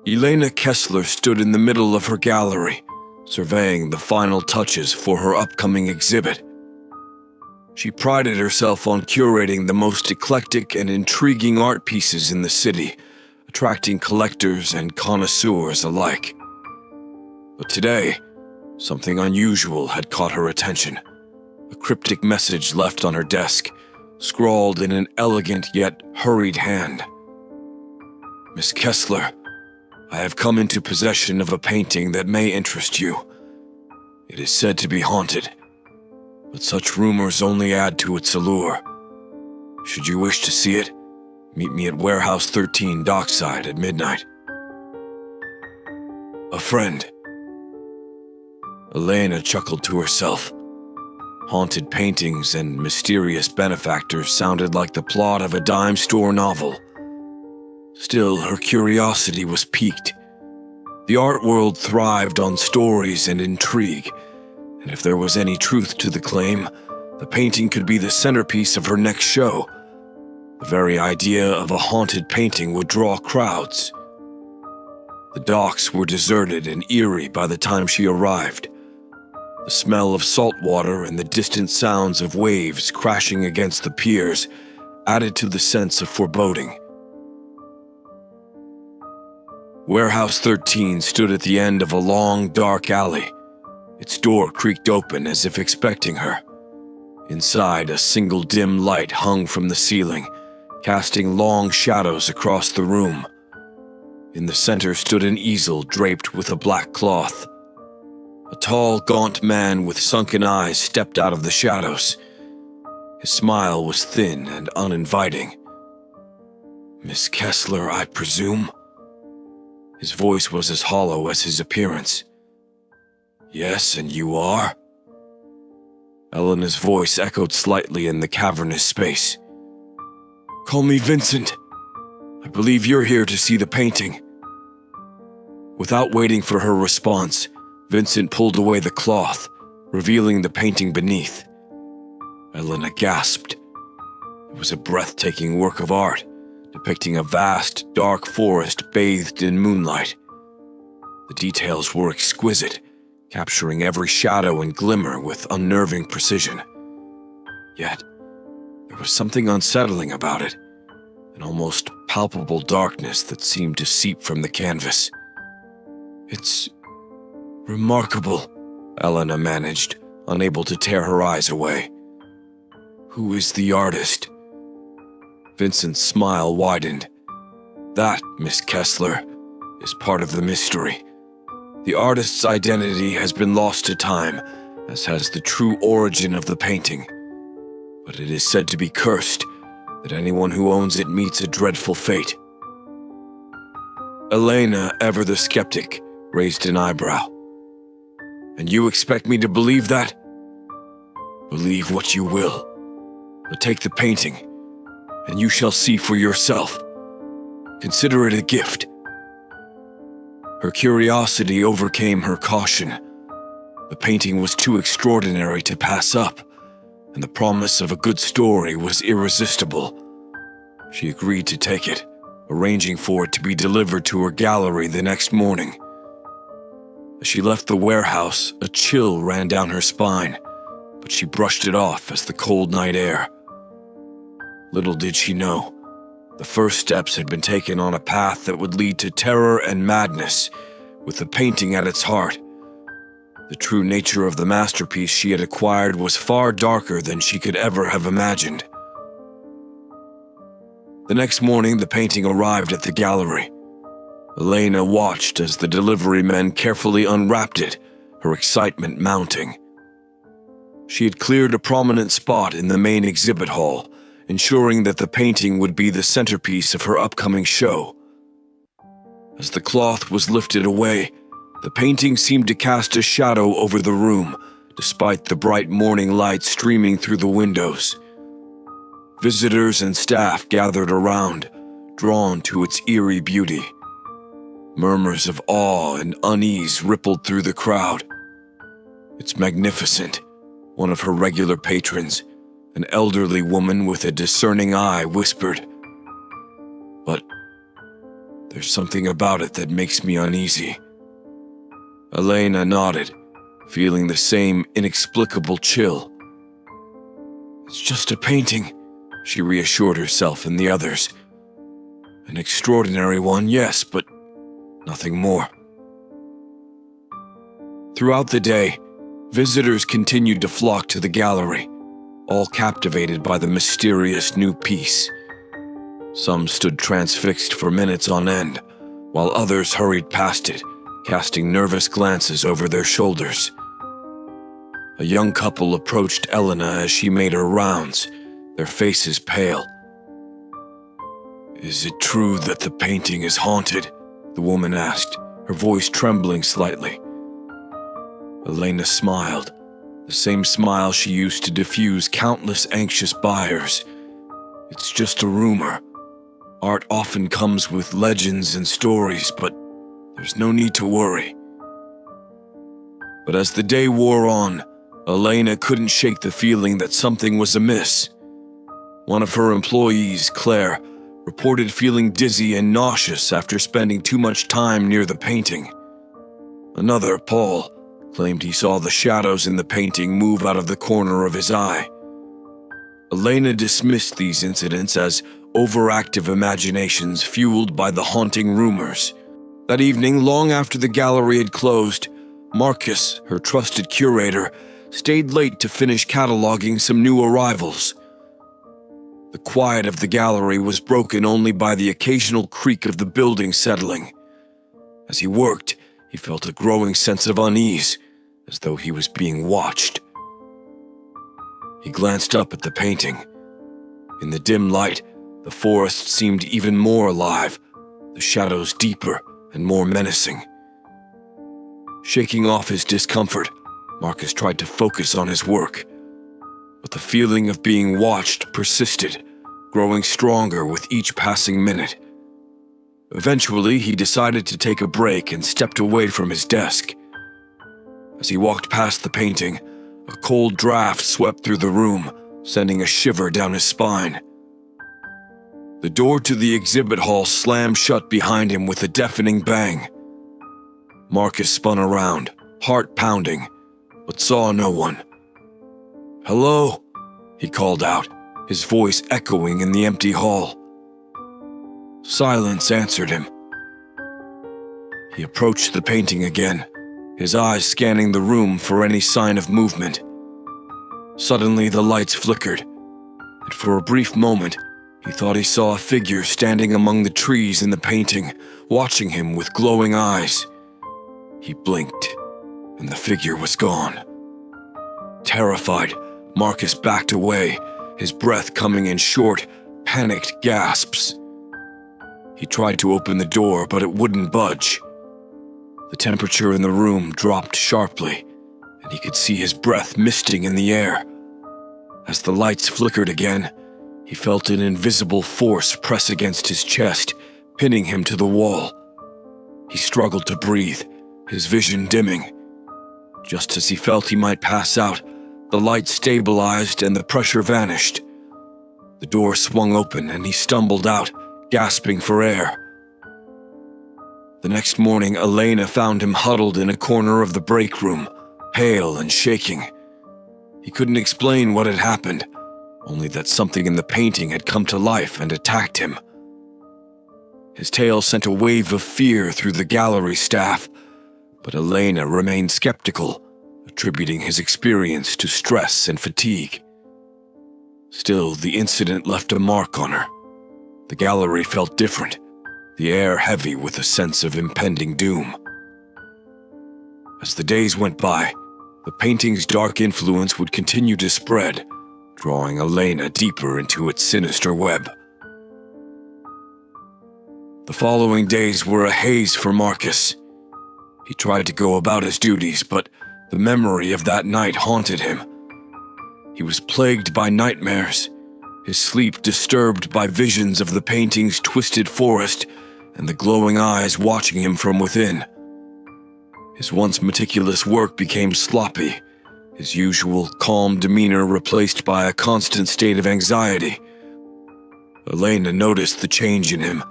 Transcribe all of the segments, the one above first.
Elena Kessler stood in the middle of her gallery, surveying the final touches for her upcoming exhibit. She prided herself on curating the most eclectic and intriguing art pieces in the city, attracting collectors and connoisseurs alike. But today, something unusual had caught her attention. A cryptic message left on her desk, scrawled in an elegant yet hurried hand. "Miss Kessler, I have come into possession of a painting that may interest you. It is said to be haunted, but such rumors only add to its allure. Should you wish to see it, meet me at Warehouse 13 Dockside at midnight. A friend." Elena chuckled to herself. Haunted paintings and mysterious benefactors sounded like the plot of a dime store novel. Still, her curiosity was piqued. The art world thrived on stories and intrigue, and if there was any truth to the claim, the painting could be the centerpiece of her next show. The very idea of a haunted painting would draw crowds. The docks were deserted and eerie by the time she arrived. The smell of salt water and the distant sounds of waves crashing against the piers added to the sense of foreboding. Warehouse 13 stood at the end of a long, dark alley. Its door creaked open as if expecting her. Inside, a single dim light hung from the ceiling, casting long shadows across the room. In the center stood an easel draped with a black cloth. A tall, gaunt man with sunken eyes stepped out of the shadows. His smile was thin and uninviting. "Miss Kessler, I presume?" His voice was as hollow as his appearance. "Yes, and you are?" Elena's voice echoed slightly in the cavernous space. "Call me Vincent. I believe you're here to see the painting." Without waiting for her response, Vincent pulled away the cloth, revealing the painting beneath. Elena gasped. It was a breathtaking work of art, depicting a vast, dark forest bathed in moonlight. The details were exquisite, capturing every shadow and glimmer with unnerving precision. Yet, there was something unsettling about it, an almost palpable darkness that seemed to seep from the canvas. "It's remarkable," Elena managed, unable to tear her eyes away. "Who is the artist?" Vincent's smile widened. "That, Miss Kessler, is part of the mystery. The artist's identity has been lost to time, as has the true origin of the painting. But it is said to be cursed, that anyone who owns it meets a dreadful fate." Elena, ever the skeptic, raised an eyebrow. "And you expect me to believe that?" "Believe what you will, but take the painting, and you shall see for yourself. Consider it a gift." Her curiosity overcame her caution. The painting was too extraordinary to pass up, and the promise of a good story was irresistible. She agreed to take it, arranging for it to be delivered to her gallery the next morning. As she left the warehouse, a chill ran down her spine, but she brushed it off as the cold night air. Little did she know, the first steps had been taken on a path that would lead to terror and madness, with the painting at its heart. The true nature of the masterpiece she had acquired was far darker than she could ever have imagined. The next morning, the painting arrived at the gallery. Elena watched as the delivery men carefully unwrapped it, her excitement mounting. She had cleared a prominent spot in the main exhibit hall, ensuring that the painting would be the centerpiece of her upcoming show. As the cloth was lifted away, the painting seemed to cast a shadow over the room, despite the bright morning light streaming through the windows. Visitors and staff gathered around, drawn to its eerie beauty. Murmurs of awe and unease rippled through the crowd. "It's magnificent," one of her regular patrons, an elderly woman with a discerning eye, whispered. But There's something about it that makes me uneasy." Elena nodded, feeling the same inexplicable chill. "It's just a painting," she reassured herself and the others. "An extraordinary one, yes, but nothing more." Throughout the day, visitors continued to flock to the gallery, all captivated by the mysterious new piece. Some stood transfixed for minutes on end, while others hurried past it, casting nervous glances over their shoulders. A young couple approached Elena as she made her rounds, their faces pale. "Is it true that the painting is haunted?" the woman asked, her voice trembling slightly. Elena smiled, the same smile she used to diffuse countless anxious buyers. "It's just a rumor. Art often comes with legends and stories, but there's no need to worry." But as the day wore on, Elena couldn't shake the feeling that something was amiss. One of her employees, Claire, reported feeling dizzy and nauseous after spending too much time near the painting. Another, Paul, claimed he saw the shadows in the painting move out of the corner of his eye. Elena dismissed these incidents as overactive imaginations fueled by the haunting rumors. That evening, long after the gallery had closed, Marcus, her trusted curator, stayed late to finish cataloging some new arrivals. The quiet of the gallery was broken only by the occasional creak of the building settling. As he worked, he felt a growing sense of unease, as though he was being watched. He glanced up at the painting. In the dim light, the forest seemed even more alive, the shadows deeper and more menacing. Shaking off his discomfort, Marcus tried to focus on his work, but the feeling of being watched persisted, growing stronger with each passing minute. Eventually, he decided to take a break and stepped away from his desk. As he walked past the painting, a cold draft swept through the room, sending a shiver down his spine. The door to the exhibit hall slammed shut behind him with a deafening bang. Marcus spun around, heart pounding, but saw no one. "Hello?" he called out, his voice echoing in the empty hall. Silence answered him. He approached the painting again, his eyes scanning the room for any sign of movement. Suddenly, the lights flickered, and for a brief moment, he thought he saw a figure standing among the trees in the painting, watching him with glowing eyes. He blinked, and the figure was gone. Terrified, Marcus backed away, his breath coming in short, panicked gasps. He tried to open the door, but it wouldn't budge. The temperature in the room dropped sharply, and he could see his breath misting in the air. As the lights flickered again, he felt an invisible force press against his chest, pinning him to the wall. He struggled to breathe, his vision dimming. Just as he felt he might pass out, the light stabilized and the pressure vanished. The door swung open and he stumbled out, gasping for air. The next morning, Elena found him huddled in a corner of the break room, pale and shaking. He couldn't explain what had happened, only that something in the painting had come to life and attacked him. His tale sent a wave of fear through the gallery staff, but Elena remained skeptical, attributing his experience to stress and fatigue. Still, the incident left a mark on her. The gallery felt different, the air heavy with a sense of impending doom. As the days went by, the painting's dark influence would continue to spread, drawing Elena deeper into its sinister web. The following days were a haze for Marcus. He tried to go about his duties, but the memory of that night haunted him. He was plagued by nightmares, his sleep disturbed by visions of the painting's twisted forest and the glowing eyes watching him from within. His once meticulous work became sloppy, his usual calm demeanor replaced by a constant state of anxiety. Elena noticed the change in him,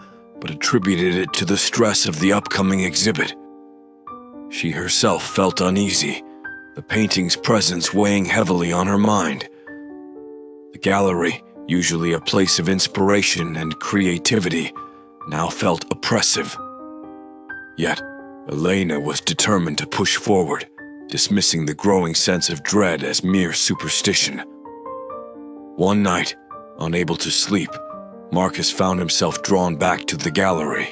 but attributed it to the stress of the upcoming exhibit. She herself felt uneasy, the painting's presence weighing heavily on her mind. The gallery, usually a place of inspiration and creativity, now felt oppressive. Yet, Elena was determined to push forward, dismissing the growing sense of dread as mere superstition. One night, unable to sleep, Marcus found himself drawn back to the gallery.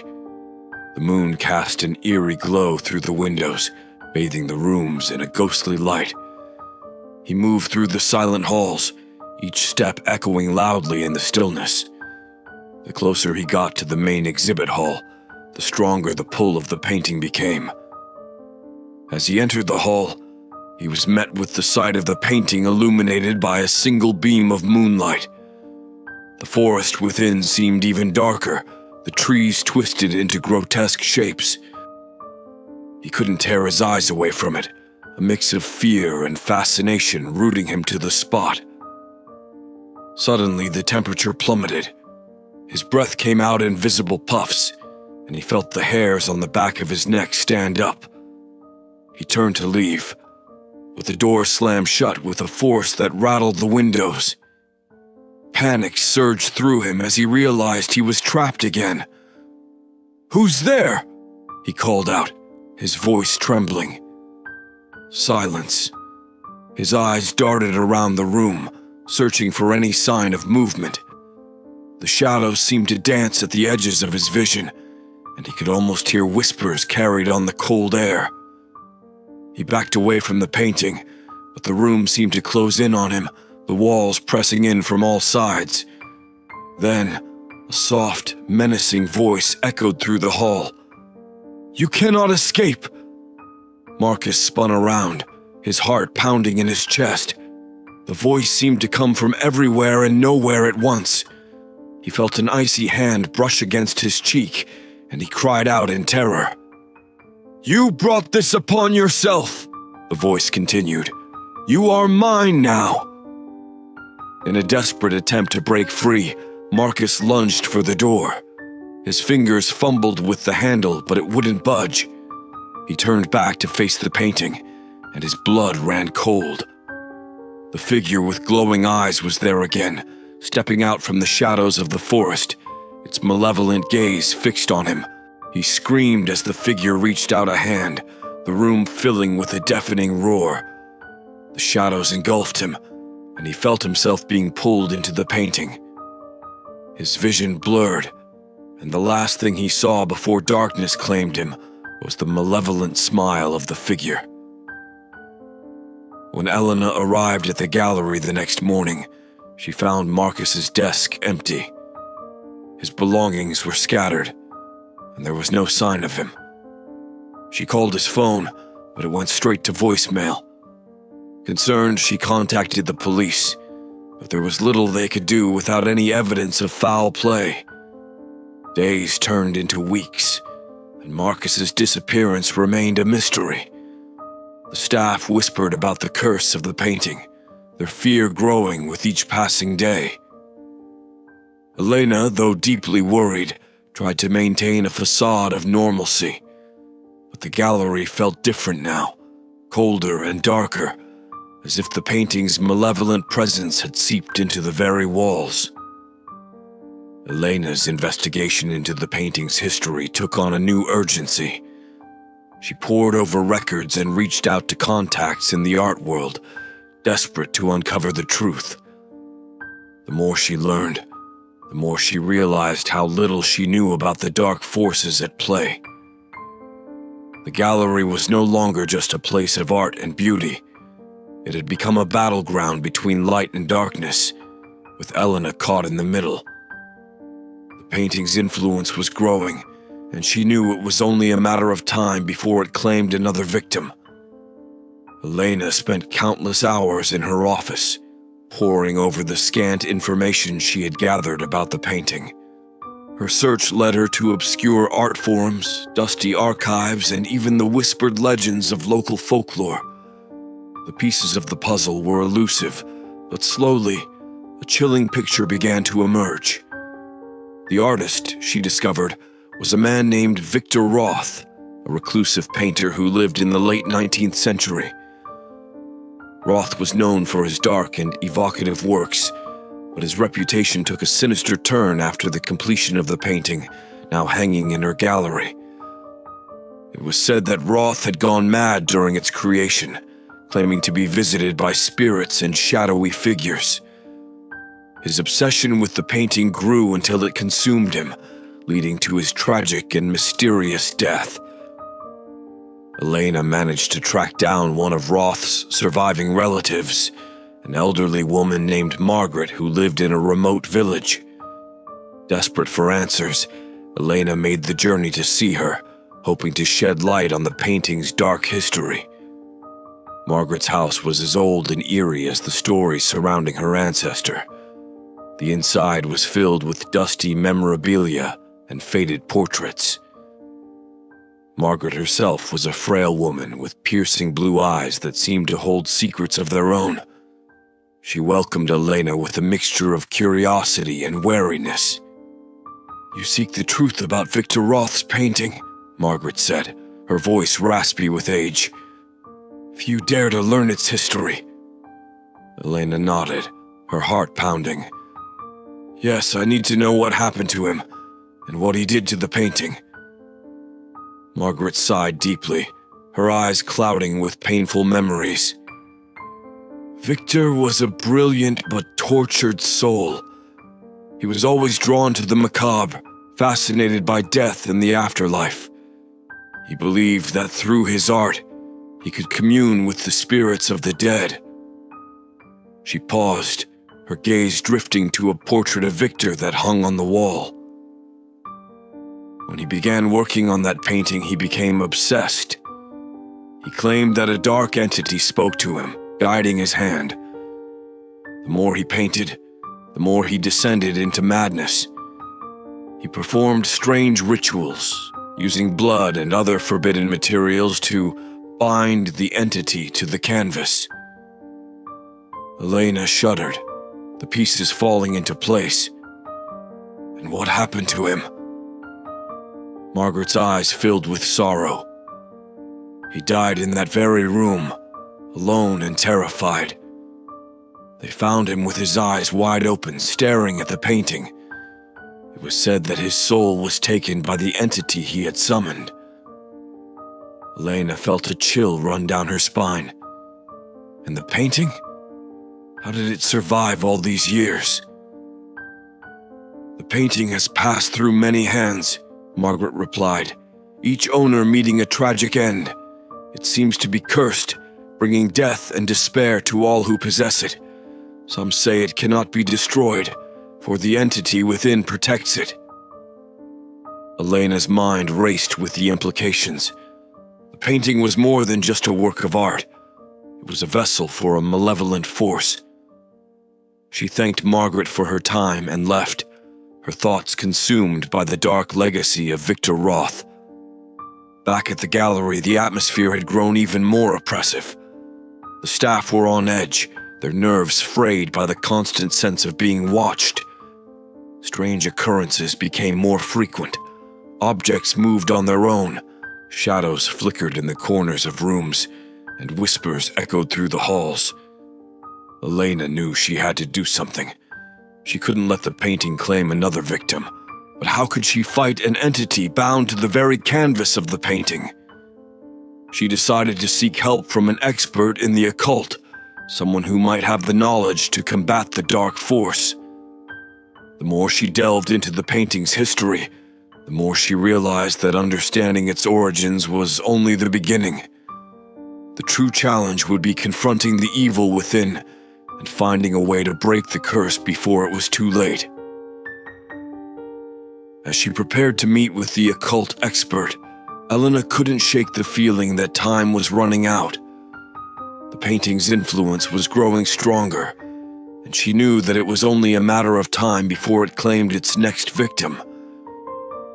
The moon cast an eerie glow through the windows, bathing the rooms in a ghostly light. He moved through the silent halls, each step echoing loudly in the stillness. The closer he got to the main exhibit hall, the stronger the pull of the painting became. As he entered the hall, he was met with the sight of the painting illuminated by a single beam of moonlight. The forest within seemed even darker, the trees twisted into grotesque shapes. He couldn't tear his eyes away from it, a mix of fear and fascination rooting him to the spot. Suddenly, the temperature plummeted. His breath came out in visible puffs, and he felt the hairs on the back of his neck stand up. He turned to leave, but the door slammed shut with a force that rattled the windows. Panic surged through him as he realized he was trapped again. "Who's there?" he called out, his voice trembling. Silence. His eyes darted around the room, searching for any sign of movement. The shadows seemed to dance at the edges of his vision, and he could almost hear whispers carried on the cold air. He backed away from the painting, but the room seemed to close in on him, the walls pressing in from all sides. Then, a soft, menacing voice echoed through the hall. "You cannot escape!" Marcus spun around, his heart pounding in his chest. The voice seemed to come from everywhere and nowhere at once. He felt an icy hand brush against his cheek, and he cried out in terror. "You brought this upon yourself," the voice continued. "You are mine now." In a desperate attempt to break free, Marcus lunged for the door. His fingers fumbled with the handle, but it wouldn't budge. He turned back to face the painting, and his blood ran cold. The figure with glowing eyes was there again, stepping out from the shadows of the forest, its malevolent gaze fixed on him. He screamed as the figure reached out a hand, the room filling with a deafening roar. The shadows engulfed him, and he felt himself being pulled into the painting. His vision blurred, and the last thing he saw before darkness claimed him was the malevolent smile of the figure. When Elena arrived at the gallery the next morning, she found Marcus's desk empty. His belongings were scattered, and there was no sign of him. She called his phone, but it went straight to voicemail. Concerned, she contacted the police, but there was little they could do without any evidence of foul play. Days turned into weeks, and Marcus's disappearance remained a mystery. The staff whispered about the curse of the painting, their fear growing with each passing day. Elena, though deeply worried, tried to maintain a facade of normalcy. But the gallery felt different now, colder and darker, as if the painting's malevolent presence had seeped into the very walls. Elena's investigation into the painting's history took on a new urgency. She pored over records and reached out to contacts in the art world, desperate to uncover the truth. The more she learned, the more she realized how little she knew about the dark forces at play. The gallery was no longer just a place of art and beauty. It had become a battleground between light and darkness, with Elena caught in the middle. The painting's influence was growing, and she knew it was only a matter of time before it claimed another victim. Elena spent countless hours in her office, poring over the scant information she had gathered about the painting. Her search led her to obscure art forums, dusty archives, and even the whispered legends of local folklore. The pieces of the puzzle were elusive, but slowly, a chilling picture began to emerge. The artist, she discovered, was a man named Victor Roth, a reclusive painter who lived in the late 19th century. Roth was known for his dark and evocative works, but his reputation took a sinister turn after the completion of the painting, now hanging in her gallery. It was said that Roth had gone mad during its creation, claiming to be visited by spirits and shadowy figures. His obsession with the painting grew until it consumed him, leading to his tragic and mysterious death. Elena managed to track down one of Roth's surviving relatives, an elderly woman named Margaret who lived in a remote village. Desperate for answers, Elena made the journey to see her, hoping to shed light on the painting's dark history. Margaret's house was as old and eerie as the stories surrounding her ancestor. The inside was filled with dusty memorabilia and faded portraits. Margaret herself was a frail woman with piercing blue eyes that seemed to hold secrets of their own. She welcomed Elena with a mixture of curiosity and wariness. "You seek the truth about Victor Roth's painting," Margaret said, her voice raspy with age. "If you dare to learn its history." Elena nodded, her heart pounding. "Yes, I need to know what happened to him, and what he did to the painting." Margaret sighed deeply, her eyes clouding with painful memories. "Victor was a brilliant but tortured soul. He was always drawn to the macabre, fascinated by death and the afterlife. He believed that through his art, he could commune with the spirits of the dead." She paused, her gaze drifting to a portrait of Victor that hung on the wall. When he began working on that painting, he became obsessed. He claimed that a dark entity spoke to him, guiding his hand. The more he painted, the more he descended into madness. He performed strange rituals, using blood and other forbidden materials to bind the entity to the canvas. Elena shuddered, the pieces falling into place. "And what happened to him?" Margaret's eyes filled with sorrow. "He died in that very room, alone and terrified. They found him with his eyes wide open, staring at the painting. It was said that his soul was taken by the entity he had summoned." Elena felt a chill run down her spine. "And the painting? How did it survive all these years?" "The painting has passed through many hands," Margaret replied, "each owner meeting a tragic end. It seems to be cursed, bringing death and despair to all who possess it. Some say it cannot be destroyed, for the entity within protects it." Elena's mind raced with the implications. The painting was more than just a work of art. It was a vessel for a malevolent force. She thanked Margaret for her time and left, her thoughts consumed by the dark legacy of Victor Roth. Back at the gallery, the atmosphere had grown even more oppressive. The staff were on edge, their nerves frayed by the constant sense of being watched. Strange occurrences became more frequent. Objects moved on their own, shadows flickered in the corners of rooms, and whispers echoed through the halls. Elena knew she had to do something. She couldn't let the painting claim another victim, but how could she fight an entity bound to the very canvas of the painting? She decided to seek help from an expert in the occult, someone who might have the knowledge to combat the dark force. The more she delved into the painting's history, the more she realized that understanding its origins was only the beginning. The true challenge would be confronting the evil within and finding a way to break the curse before it was too late. As she prepared to meet with the occult expert, Elena couldn't shake the feeling that time was running out. The painting's influence was growing stronger, and she knew that it was only a matter of time before it claimed its next victim.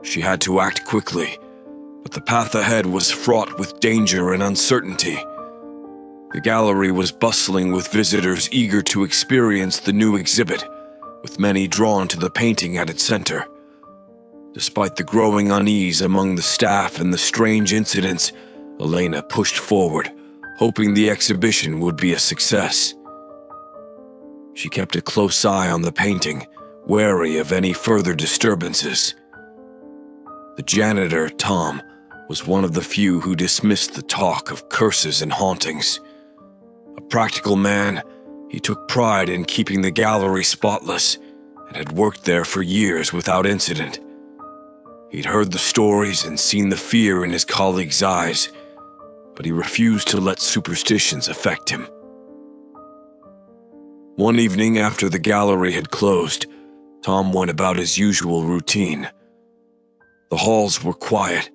She had to act quickly, but the path ahead was fraught with danger and uncertainty. The gallery was bustling with visitors eager to experience the new exhibit, with many drawn to the painting at its center. Despite the growing unease among the staff and the strange incidents, Elena pushed forward, hoping the exhibition would be a success. She kept a close eye on the painting, wary of any further disturbances. The janitor, Tom, was one of the few who dismissed the talk of curses and hauntings. A practical man, he took pride in keeping the gallery spotless and had worked there for years without incident. He'd heard the stories and seen the fear in his colleagues' eyes, but he refused to let superstitions affect him. One evening after the gallery had closed, Tom went about his usual routine. The halls were quiet,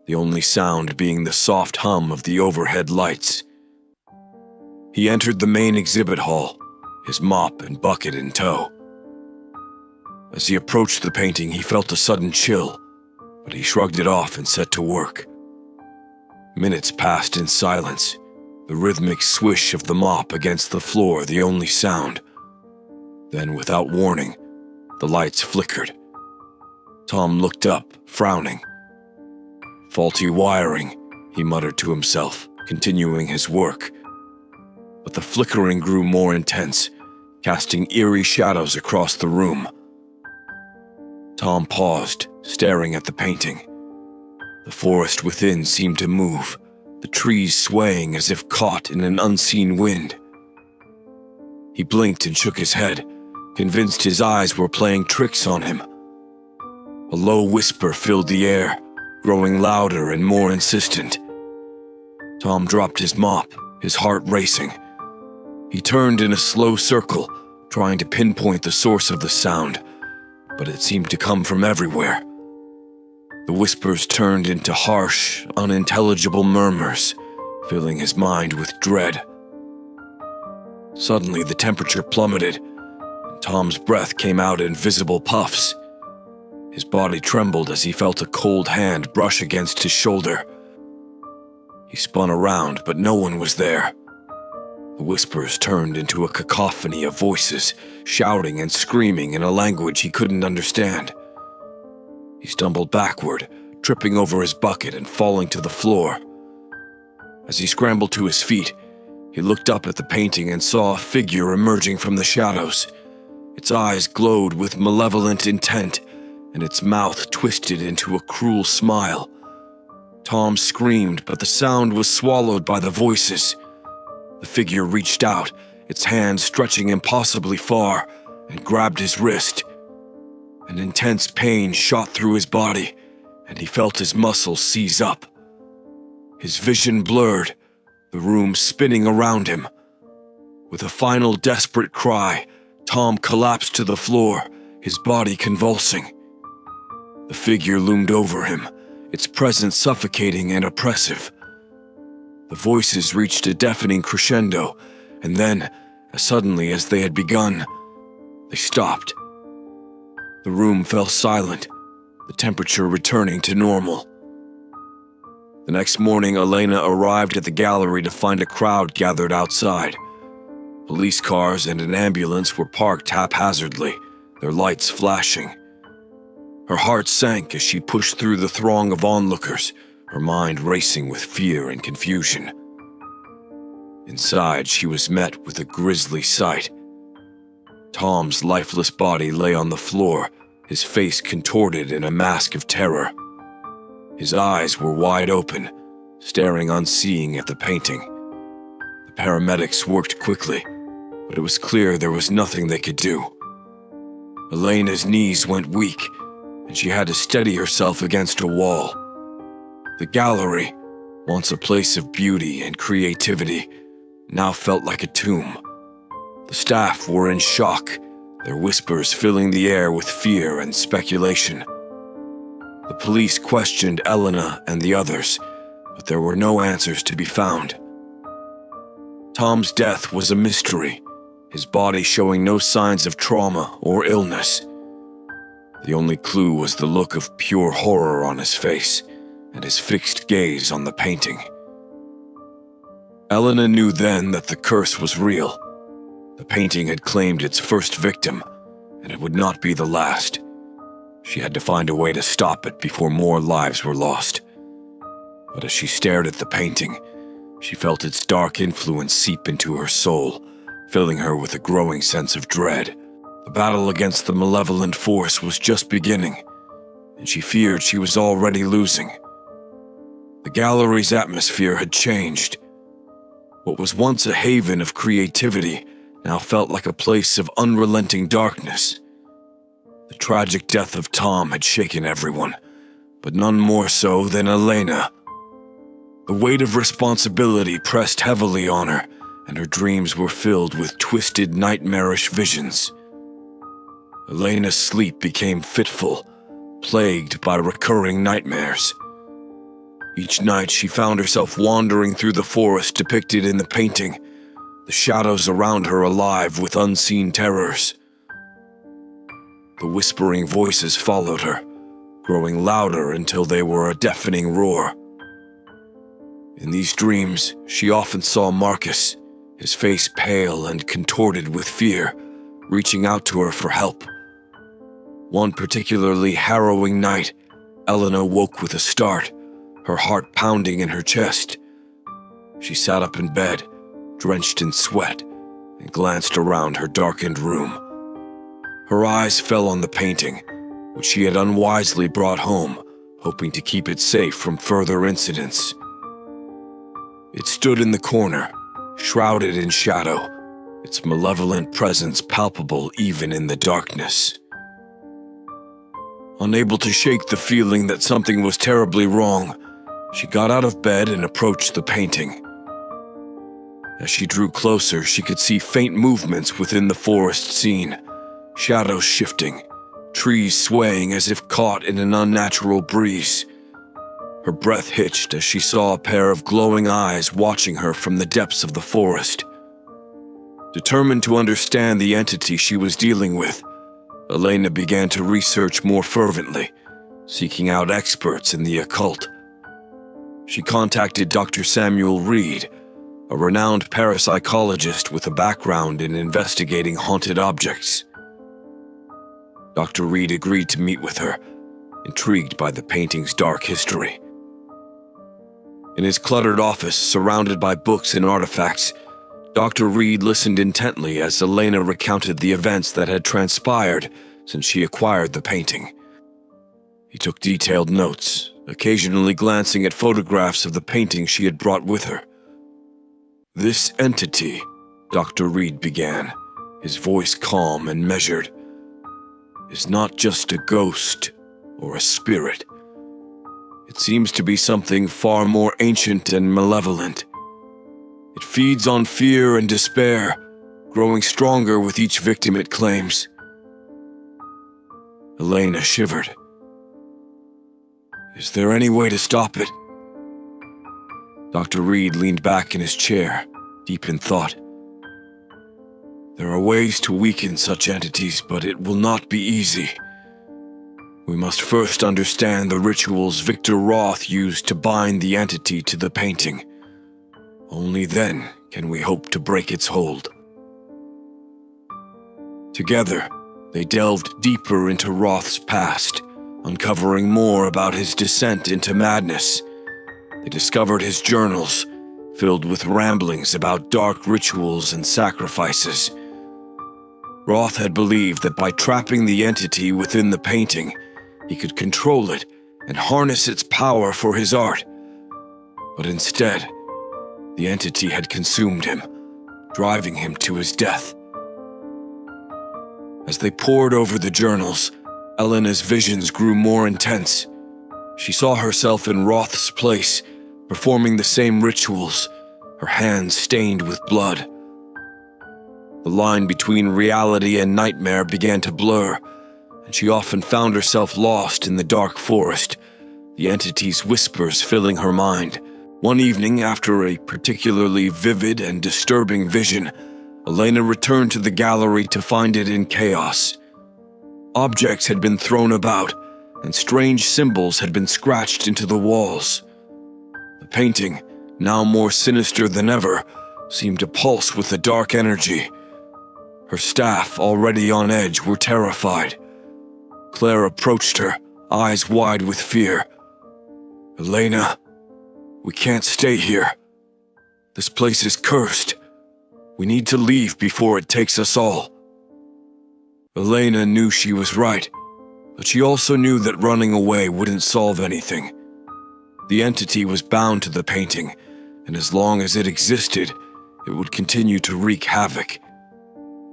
the only sound being the soft hum of the overhead lights. He entered the main exhibit hall, his mop and bucket in tow. As he approached the painting, he felt a sudden chill, but he shrugged it off and set to work. Minutes passed in silence, the rhythmic swish of the mop against the floor the only sound. Then, without warning, the lights flickered. Tom looked up, frowning. "Faulty wiring," he muttered to himself, continuing his work. But the flickering grew more intense, casting eerie shadows across the room. Tom paused, staring at the painting. The forest within seemed to move, the trees swaying as if caught in an unseen wind. He blinked and shook his head, convinced his eyes were playing tricks on him. A low whisper filled the air, growing louder and more insistent. Tom dropped his mop, his heart racing. He turned in a slow circle, trying to pinpoint the source of the sound, but it seemed to come from everywhere. The whispers turned into harsh, unintelligible murmurs, filling his mind with dread. Suddenly, the temperature plummeted, and Tom's breath came out in visible puffs. His body trembled as he felt a cold hand brush against his shoulder. He spun around, but no one was there. The whispers turned into a cacophony of voices, shouting and screaming in a language he couldn't understand. He stumbled backward, tripping over his bucket and falling to the floor. As he scrambled to his feet, he looked up at the painting and saw a figure emerging from the shadows. Its eyes glowed with malevolent intent, and its mouth twisted into a cruel smile. Tom screamed, but the sound was swallowed by the voices. The figure reached out, its hand stretching impossibly far, and grabbed his wrist. An intense pain shot through his body, and he felt his muscles seize up. His vision blurred, the room spinning around him. With a final desperate cry, Tom collapsed to the floor, his body convulsing. The figure loomed over him, its presence suffocating and oppressive. The voices reached a deafening crescendo, and then, as suddenly as they had begun, they stopped. The room fell silent, the temperature returning to normal. The next morning, Elena arrived at the gallery to find a crowd gathered outside. Police cars and an ambulance were parked haphazardly, their lights flashing. Her heart sank as she pushed through the throng of onlookers, her mind racing with fear and confusion. Inside, she was met with a grisly sight. Tom's lifeless body lay on the floor, his face contorted in a mask of terror. His eyes were wide open, staring unseeing at the painting. The paramedics worked quickly, but it was clear there was nothing they could do. Elena's knees went weak, and she had to steady herself against a wall. The gallery, once a place of beauty and creativity, now felt like a tomb. The staff were in shock, their whispers filling the air with fear and speculation. The police questioned Elena and the others, but there were no answers to be found. Tom's death was a mystery, his body showing no signs of trauma or illness. The only clue was the look of pure horror on his face and his fixed gaze on the painting. Elena knew then that the curse was real. The painting had claimed its first victim, and it would not be the last. She had to find a way to stop it before more lives were lost. But as she stared at the painting, she felt its dark influence seep into her soul, filling her with a growing sense of dread. The battle against the malevolent force was just beginning, and she feared she was already losing. The gallery's atmosphere had changed. What was once a haven of creativity now felt like a place of unrelenting darkness. The tragic death of Tom had shaken everyone, but none more so than Elena. The weight of responsibility pressed heavily on her, and her dreams were filled with twisted, nightmarish visions. Elena's sleep became fitful, plagued by recurring nightmares. Each night she found herself wandering through the forest depicted in the painting, the shadows around her alive with unseen terrors. The whispering voices followed her, growing louder until they were a deafening roar. In these dreams, she often saw Marcus, his face pale and contorted with fear, reaching out to her for help. One particularly harrowing night, Elena woke with a start, her heart pounding in her chest. She sat up in bed, drenched in sweat, and glanced around her darkened room. Her eyes fell on the painting, which she had unwisely brought home, hoping to keep it safe from further incidents. It stood in the corner, shrouded in shadow, its malevolent presence palpable even in the darkness. Unable to shake the feeling that something was terribly wrong, she got out of bed and approached the painting. As she drew closer, she could see faint movements within the forest scene, shadows shifting, trees swaying as if caught in an unnatural breeze. Her breath hitched as she saw a pair of glowing eyes watching her from the depths of the forest. Determined to understand the entity she was dealing with, Elena began to research more fervently, seeking out experts in the occult. She contacted Dr. Samuel Reed, a renowned parapsychologist with a background in investigating haunted objects. Dr. Reed agreed to meet with her, intrigued by the painting's dark history. In his cluttered office, surrounded by books and artifacts, Dr. Reed listened intently as Elena recounted the events that had transpired since she acquired the painting. He took detailed notes, occasionally glancing at photographs of the painting she had brought with her. "This entity," Dr. Reed began, his voice calm and measured, "is not just a ghost or a spirit. It seems to be something far more ancient and malevolent. It feeds on fear and despair, growing stronger with each victim it claims." Elena shivered. "Is there any way to stop it?" Dr. Reed leaned back in his chair, deep in thought. "There are ways to weaken such entities, but it will not be easy. We must first understand the rituals Victor Roth used to bind the entity to the painting. Only then can we hope to break its hold." Together, they delved deeper into Roth's past, uncovering more about his descent into madness. They discovered his journals, filled with ramblings about dark rituals and sacrifices. Roth had believed that by trapping the entity within the painting, he could control it and harness its power for his art. But instead, the entity had consumed him, driving him to his death. As they pored over the journals, Elena's visions grew more intense. She saw herself in Roth's place, performing the same rituals, her hands stained with blood. The line between reality and nightmare began to blur, and she often found herself lost in the dark forest, the entity's whispers filling her mind. One evening, after a particularly vivid and disturbing vision, Elena returned to the gallery to find it in chaos. Objects had been thrown about, and strange symbols had been scratched into the walls. The painting, now more sinister than ever, seemed to pulse with a dark energy. Her staff, already on edge, were terrified. Claire approached her, eyes wide with fear. "Elena, we can't stay here. This place is cursed. We need to leave before it takes us all." Elena knew she was right, but she also knew that running away wouldn't solve anything. The entity was bound to the painting, and as long as it existed, it would continue to wreak havoc.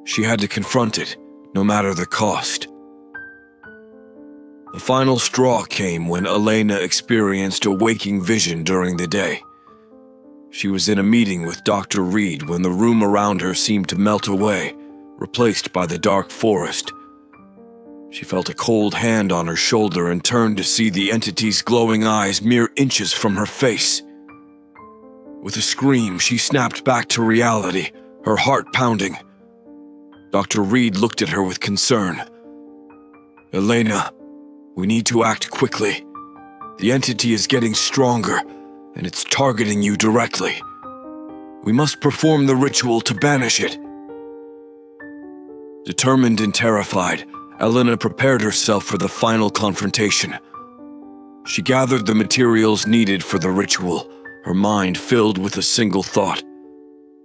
She had to confront it, no matter the cost. The final straw came when Elena experienced a waking vision during the day. She was in a meeting with Dr. Reed when the room around her seemed to melt away, replaced by the dark forest. She felt a cold hand on her shoulder and turned to see the entity's glowing eyes mere inches from her face. With a scream, she snapped back to reality, her heart pounding. Dr. Reed looked at her with concern. "Elena, we need to act quickly. The entity is getting stronger, and it's targeting you directly. We must perform the ritual to banish it." Determined and terrified, Elena prepared herself for the final confrontation. She gathered the materials needed for the ritual, her mind filled with a single thought.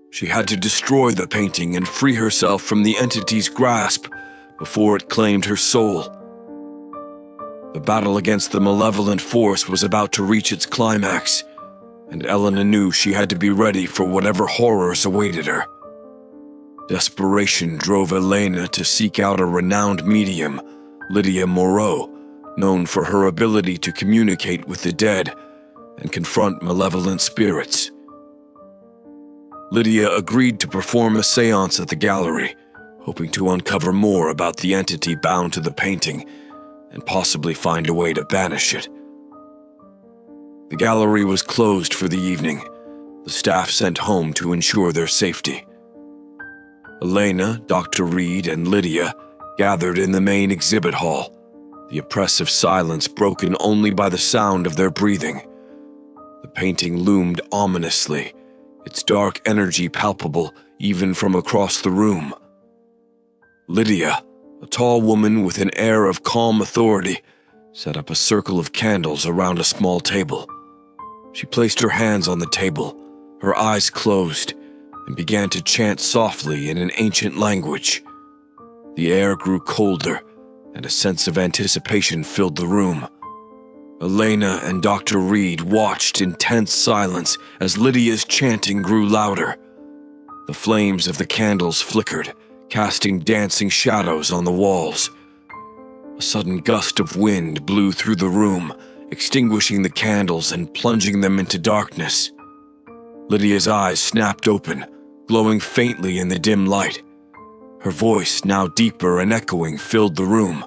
She had to destroy the painting and free herself from the entity's grasp before it claimed her soul. The battle against the malevolent force was about to reach its climax, and Elena knew she had to be ready for whatever horrors awaited her. Desperation drove Elena to seek out a renowned medium, Lydia Moreau, known for her ability to communicate with the dead and confront malevolent spirits. Lydia agreed to perform a seance at the gallery, hoping to uncover more about the entity bound to the painting and possibly find a way to banish it. The gallery was closed for the evening, the staff sent home to ensure their safety. Elena, Dr. Reed, and Lydia gathered in the main exhibit hall, the oppressive silence broken only by the sound of their breathing. The painting loomed ominously, its dark energy palpable even from across the room. Lydia, a tall woman with an air of calm authority, set up a circle of candles around a small table. She placed her hands on the table, her eyes closed, and began to chant softly in an ancient language. The air grew colder, and a sense of anticipation filled the room. Elena and Dr. Reed watched in tense silence as Lydia's chanting grew louder. The flames of the candles flickered, casting dancing shadows on the walls. A sudden gust of wind blew through the room, extinguishing the candles and plunging them into darkness. Lydia's eyes snapped open, glowing faintly in the dim light. Her voice, now deeper and echoing, filled the room.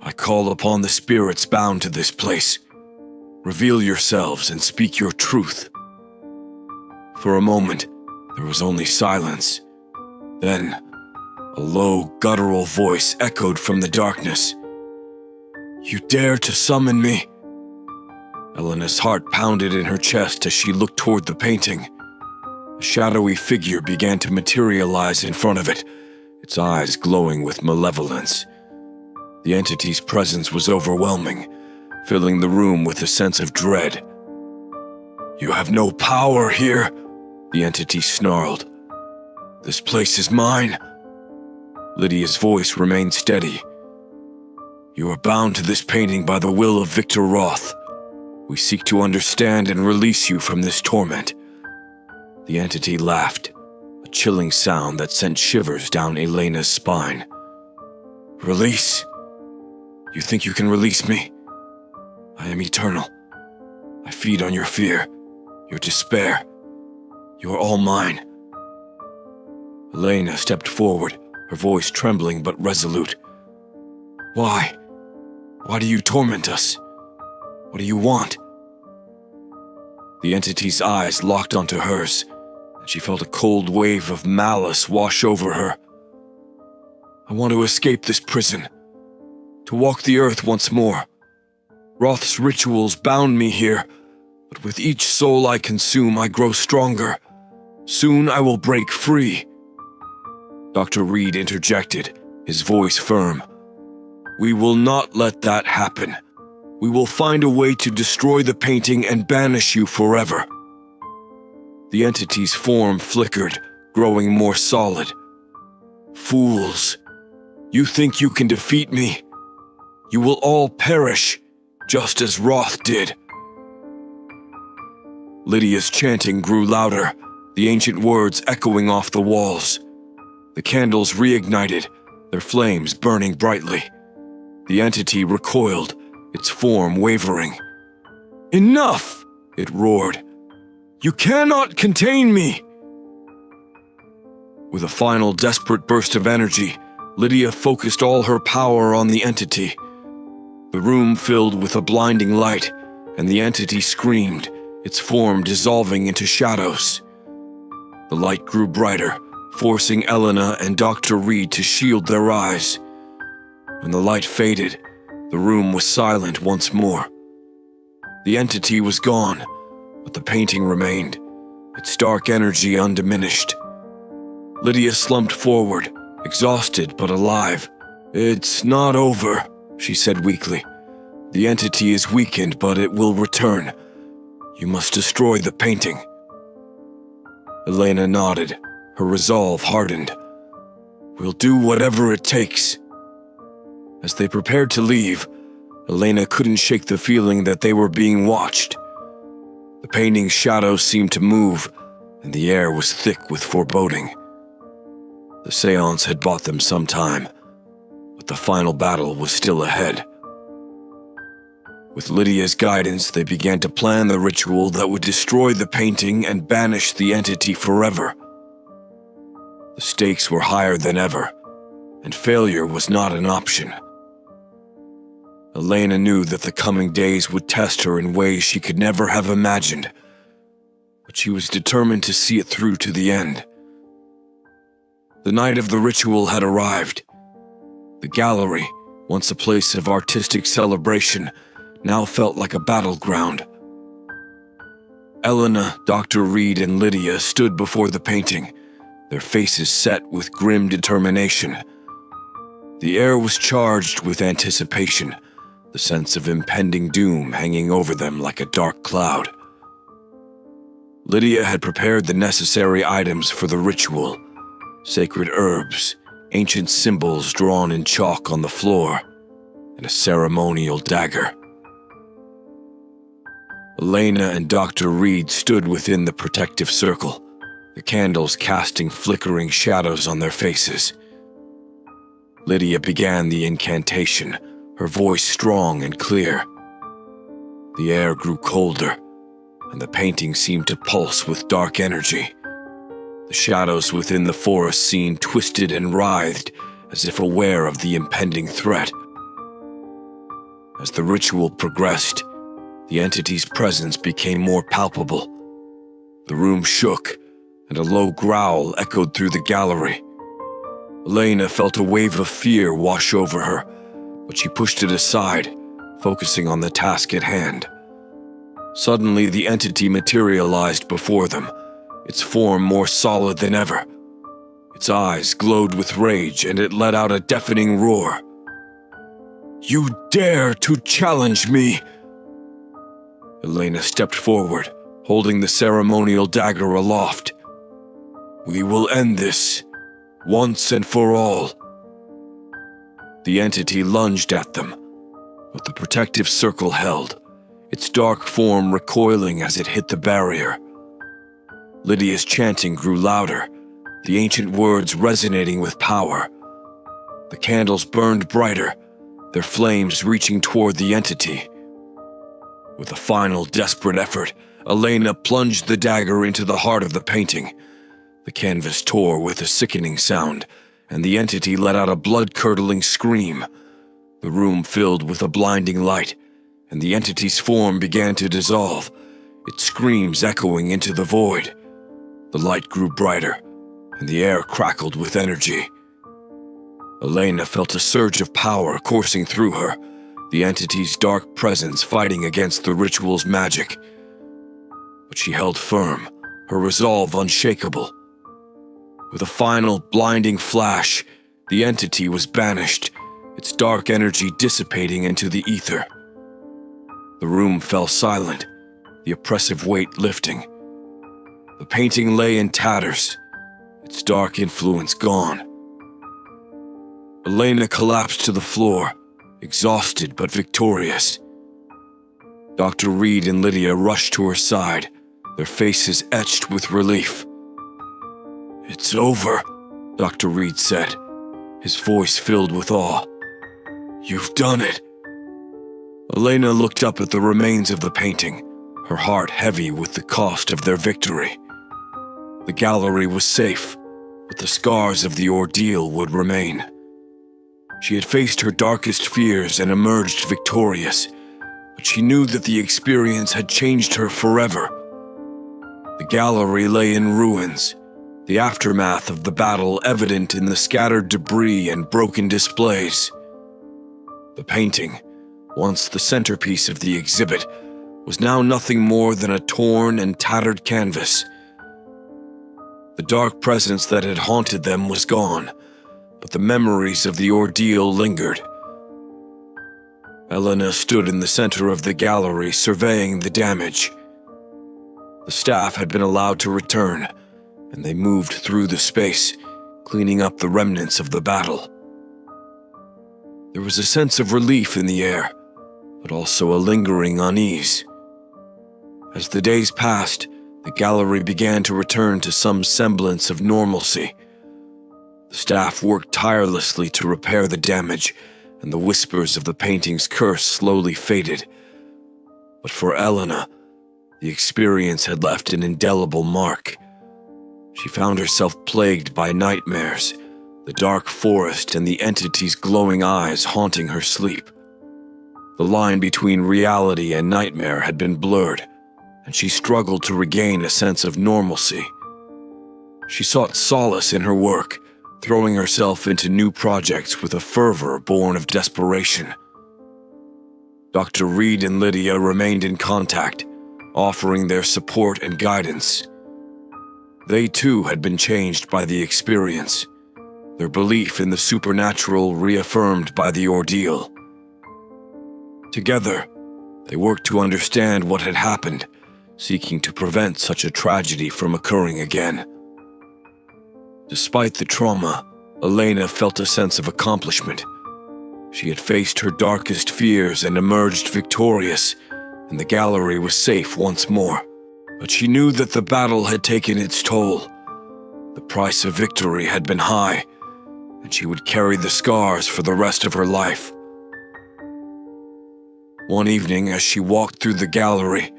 "I call upon the spirits bound to this place. Reveal yourselves and speak your truth." For a moment, there was only silence. Then, a low, guttural voice echoed from the darkness. "You dare to summon me?" Elena's heart pounded in her chest as she looked toward the painting. A shadowy figure began to materialize in front of it, its eyes glowing with malevolence. The entity's presence was overwhelming, filling the room with a sense of dread. "You have no power here," the entity snarled. "This place is mine." Lydia's voice remained steady. "You are bound to this painting by the will of Victor Roth. We seek to understand and release you from this torment." The entity laughed, a chilling sound that sent shivers down Elena's spine. "Release? You think you can release me? I am eternal. I feed on your fear, your despair. You are all mine." Elena stepped forward, her voice trembling but resolute. "Why? Why do you torment us? What do you want?" The entity's eyes locked onto hers, and she felt a cold wave of malice wash over her. "I want to escape this prison, to walk the earth once more. Roth's rituals bound me here, but with each soul I consume, I grow stronger. Soon I will break free." Dr. Reed interjected, his voice firm. We will not let that happen. We will find a way to destroy the painting and banish you forever. The entity's form flickered, growing more solid. Fools! You think you can defeat me? You will all perish, just as Roth did. Lydia's chanting grew louder, the ancient words echoing off the walls. The candles reignited, their flames burning brightly. The entity recoiled, its form wavering. "Enough!" it roared. "You cannot contain me!" With a final desperate burst of energy, Lydia focused all her power on the entity. The room filled with a blinding light, and the entity screamed, its form dissolving into shadows. The light grew brighter, forcing Elena and Dr. Reed to shield their eyes. When the light faded, the room was silent once more. The entity was gone, but the painting remained, its dark energy undiminished. Lydia slumped forward, exhausted but alive. "It's not over," she said weakly. "The entity is weakened, but it will return. You must destroy the painting." Elena nodded, her resolve hardened. "We'll do whatever it takes." As they prepared to leave, Elena couldn't shake the feeling that they were being watched. The painting's shadows seemed to move, and the air was thick with foreboding. The seance had bought them some time, but the final battle was still ahead. With Lydia's guidance, they began to plan the ritual that would destroy the painting and banish the entity forever. The stakes were higher than ever, and failure was not an option. Elena knew that the coming days would test her in ways she could never have imagined, but she was determined to see it through to the end. The night of the ritual had arrived. The gallery, once a place of artistic celebration, now felt like a battleground. Elena, Dr. Reed, and Lydia stood before the painting, their faces set with grim determination. The air was charged with anticipation, the sense of impending doom hanging over them like a dark cloud. Lydia had prepared the necessary items for the ritual: sacred herbs, ancient symbols drawn in chalk on the floor, and a ceremonial dagger. Elena and Dr. Reed stood within the protective circle, the candles casting flickering shadows on their faces. Lydia began the incantation, her voice strong and clear. The air grew colder, and the painting seemed to pulse with dark energy. The shadows within the forest scene twisted and writhed, as if aware of the impending threat. As the ritual progressed, the entity's presence became more palpable. The room shook, and a low growl echoed through the gallery. Elena felt a wave of fear wash over her, but she pushed it aside, focusing on the task at hand. Suddenly, the entity materialized before them, its form more solid than ever. Its eyes glowed with rage, and it let out a deafening roar. "You dare to challenge me!" Elena stepped forward, holding the ceremonial dagger aloft. "We will end this, once and for all." The entity lunged at them, but the protective circle held, its dark form recoiling as it hit the barrier. Lydia's chanting grew louder, the ancient words resonating with power. The candles burned brighter, their flames reaching toward the entity. With a final desperate effort, Elena plunged the dagger into the heart of the painting. The canvas tore with a sickening sound, and the entity let out a blood-curdling scream. The room filled with a blinding light, and the entity's form began to dissolve, its screams echoing into the void. The light grew brighter, and the air crackled with energy. Elena felt a surge of power coursing through her, the entity's dark presence fighting against the ritual's magic. But she held firm, her resolve unshakable. With a final blinding flash, the entity was banished, its dark energy dissipating into the ether. The room fell silent, the oppressive weight lifting. The painting lay in tatters, its dark influence gone. Elena collapsed to the floor, exhausted but victorious. Dr. Reed and Lydia rushed to her side, their faces etched with relief. "It's over," Dr. Reed said, his voice filled with awe. "You've done it." Elena looked up at the remains of the painting, her heart heavy with the cost of their victory. The gallery was safe, but the scars of the ordeal would remain. She had faced her darkest fears and emerged victorious, but she knew that the experience had changed her forever. The gallery lay in ruins, the aftermath of the battle evident in the scattered debris and broken displays. The painting, once the centerpiece of the exhibit, was now nothing more than a torn and tattered canvas. The dark presence that had haunted them was gone, but the memories of the ordeal lingered. Elena stood in the center of the gallery, surveying the damage. The staff had been allowed to return, and they moved through the space, cleaning up the remnants of the battle. There was a sense of relief in the air, but also a lingering unease. As the days passed, the gallery began to return to some semblance of normalcy. The staff worked tirelessly to repair the damage, and the whispers of the painting's curse slowly faded. But for Elena, the experience had left an indelible mark. She found herself plagued by nightmares, the dark forest and the entity's glowing eyes haunting her sleep. The line between reality and nightmare had been blurred, and she struggled to regain a sense of normalcy. She sought solace in her work, throwing herself into new projects with a fervor born of desperation. Dr. Reed and Lydia remained in contact, offering their support and guidance. They too had been changed by the experience, their belief in the supernatural reaffirmed by the ordeal. Together, they worked to understand what had happened, seeking to prevent such a tragedy from occurring again. Despite the trauma, Elena felt a sense of accomplishment. She had faced her darkest fears and emerged victorious, and the gallery was safe once more. But she knew that the battle had taken its toll. The price of victory had been high, and she would carry the scars for the rest of her life. One evening, as she walked through the gallery,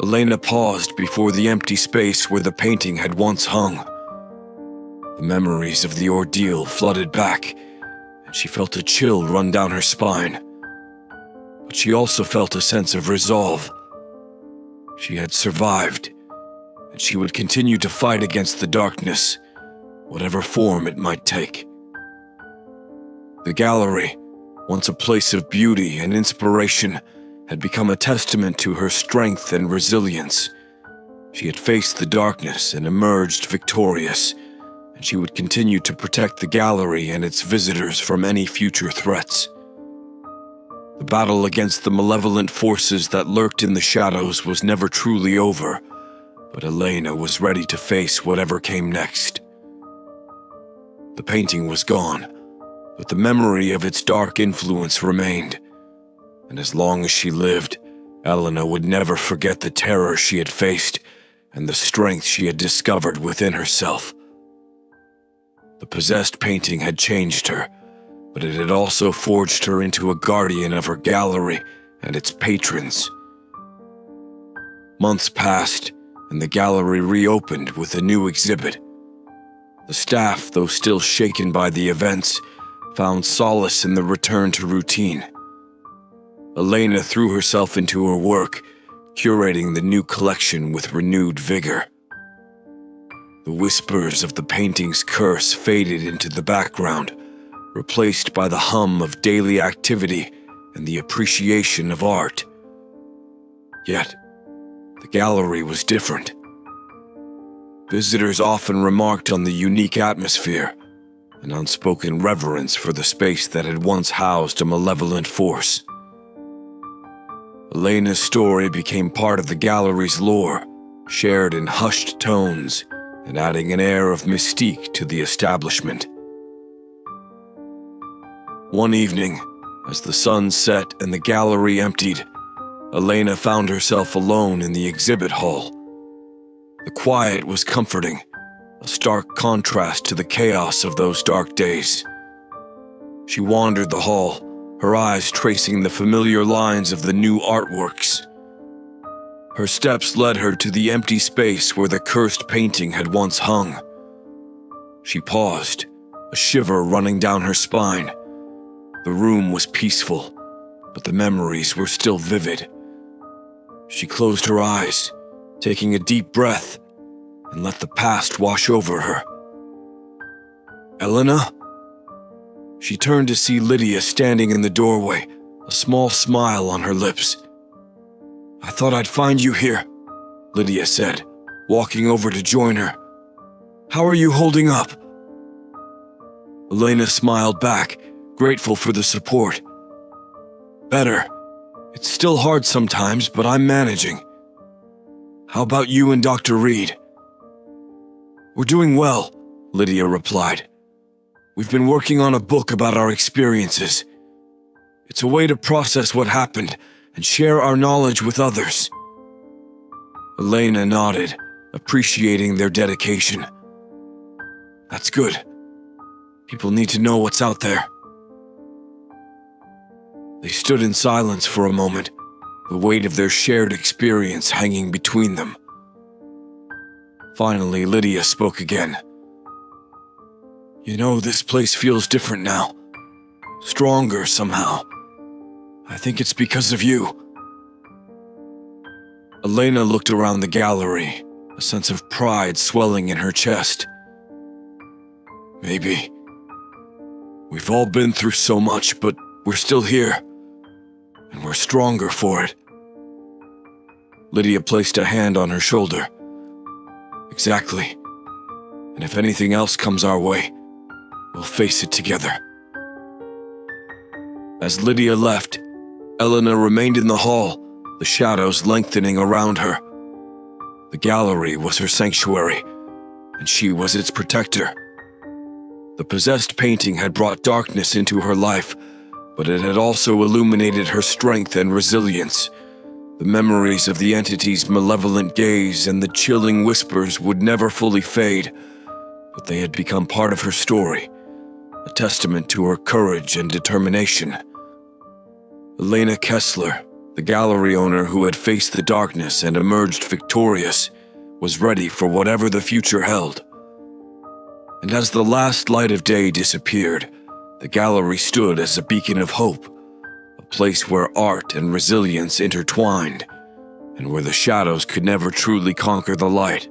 Elena paused before the empty space where the painting had once hung. The memories of the ordeal flooded back, and she felt a chill run down her spine. But she also felt a sense of resolve. She had survived, and she would continue to fight against the darkness, whatever form it might take. The gallery, once a place of beauty and inspiration, had become a testament to her strength and resilience. She had faced the darkness and emerged victorious, and she would continue to protect the gallery and its visitors from any future threats. The battle against the malevolent forces that lurked in the shadows was never truly over, but Elena was ready to face whatever came next. The painting was gone, but the memory of its dark influence remained, and as long as she lived, Elena would never forget the terror she had faced and the strength she had discovered within herself. The possessed painting had changed her, but it had also forged her into a guardian of her gallery and its patrons. Months passed, and the gallery reopened with a new exhibit. The staff, though still shaken by the events, found solace in the return to routine. Elena threw herself into her work, curating the new collection with renewed vigor. The whispers of the painting's curse faded into the background, replaced by the hum of daily activity and the appreciation of art. Yet, the gallery was different. Visitors often remarked on the unique atmosphere, an unspoken reverence for the space that had once housed a malevolent force. Elena's story became part of the gallery's lore, shared in hushed tones and adding an air of mystique to the establishment. One evening, as the sun set and the gallery emptied, Elena found herself alone in the exhibit hall. The quiet was comforting, a stark contrast to the chaos of those dark days. She wandered the hall, her eyes tracing the familiar lines of the new artworks. Her steps led her to the empty space where the cursed painting had once hung. She paused, a shiver running down her spine. The room was peaceful, but the memories were still vivid. She closed her eyes, taking a deep breath, and let the past wash over her. "Elena?" She turned to see Lydia standing in the doorway, a small smile on her lips. "I thought I'd find you here," Lydia said, walking over to join her. "How are you holding up?" Elena smiled back, grateful for the support. "Better. It's still hard sometimes, but I'm managing. How about you and Dr. Reed?" "We're doing well," Lydia replied. "We've been working on a book about our experiences. It's a way to process what happened and share our knowledge with others." Elena nodded, appreciating their dedication. "That's good. People need to know what's out there." They stood in silence for a moment, the weight of their shared experience hanging between them. Finally, Lydia spoke again. "You know, this place feels different now. Stronger somehow. I think it's because of you." Elena looked around the gallery, a sense of pride swelling in her chest. "Maybe. We've all been through so much, but we're still here. And we're stronger for it." Lydia placed a hand on her shoulder. "Exactly. And if anything else comes our way, we'll face it together." As Lydia left, Elena remained in the hall, the shadows lengthening around her. The gallery was her sanctuary, and she was its protector. The possessed painting had brought darkness into her life, but it had also illuminated her strength and resilience. The memories of the entity's malevolent gaze and the chilling whispers would never fully fade, but they had become part of her story, a testament to her courage and determination. Elena Kessler, the gallery owner who had faced the darkness and emerged victorious, was ready for whatever the future held. And as the last light of day disappeared, the gallery stood as a beacon of hope, a place where art and resilience intertwined, and where the shadows could never truly conquer the light.